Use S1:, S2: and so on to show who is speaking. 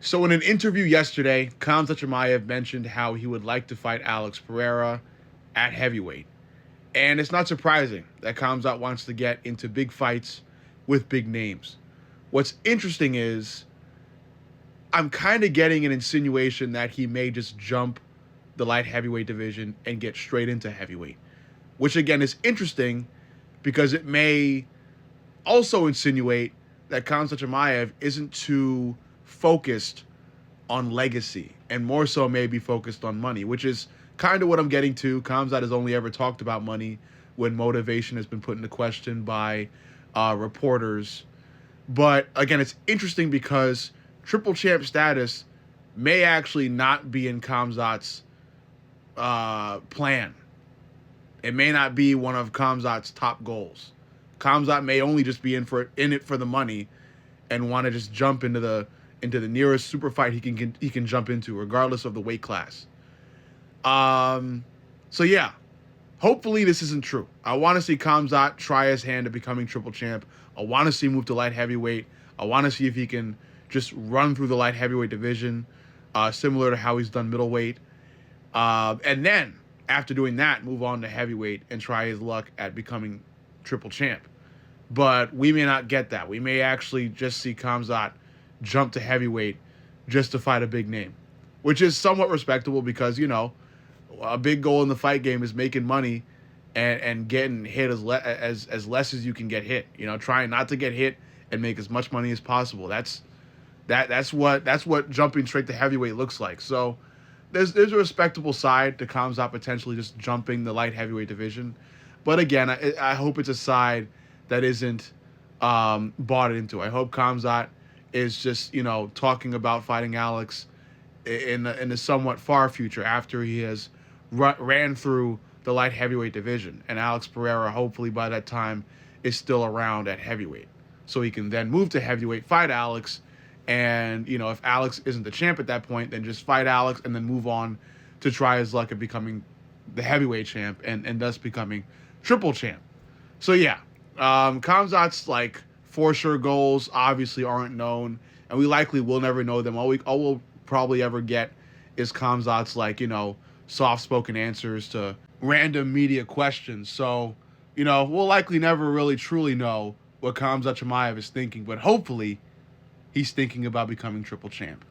S1: So in an interview yesterday, Khamzat Chimaev mentioned how he would like to fight Alex Pereira at heavyweight. And it's not surprising that Khamzat wants to get into big fights with big names. What's interesting is I'm kind of getting an insinuation that he may just jump the light heavyweight division and get straight into heavyweight, which again is interesting because it may also insinuate that Khamzat Chimaev isn't too focused on legacy and more so maybe focused on money, which is kind of what I'm getting to. Khamzat has only ever talked about money when motivation has been put into question by reporters. But again, it's interesting because triple champ status may actually not be in Khamzat's plan. It may not be one of Khamzat's top goals. Khamzat may only just be in it for the money and want to just jump into the nearest super fight he can jump into, regardless of the weight class. So yeah, hopefully this isn't true. I want to see Khamzat try his hand at becoming triple champ. I want to see him move to light heavyweight. I want to see if he can just run through the light heavyweight division, similar to how he's done middleweight. And then after doing that, move on to heavyweight and try his luck at becoming triple champ. But we may not get that. We may actually just see Khamzat jump to heavyweight just to fight a big name, which is somewhat respectable because, you know, a big goal in the fight game is making money and getting hit as less as you can get hit. You know, trying not to get hit and make as much money as possible. That's what jumping straight to heavyweight looks like. So there's a respectable side to Khamzat potentially just jumping the light heavyweight division. But again, I hope it's a side that isn't bought into. I hope Khamzat is just, you know, talking about fighting Alex in the somewhat far future after he has ran through the light heavyweight division. And Alex Pereira, hopefully by that time, is still around at heavyweight. So he can then move to heavyweight, fight Alex, and, you know, if Alex isn't the champ at that point, then just fight Alex and then move on to try his luck at becoming the heavyweight champ and thus becoming triple champ. So yeah, Khamzat's like for sure goals obviously aren't known, and we likely will never know them. All we'll probably ever get is Khamzat's, like, you know, soft-spoken answers to random media questions. So, you know, we'll likely never really truly know what Khamzat Chimaev is thinking, but hopefully he's thinking about becoming triple champ.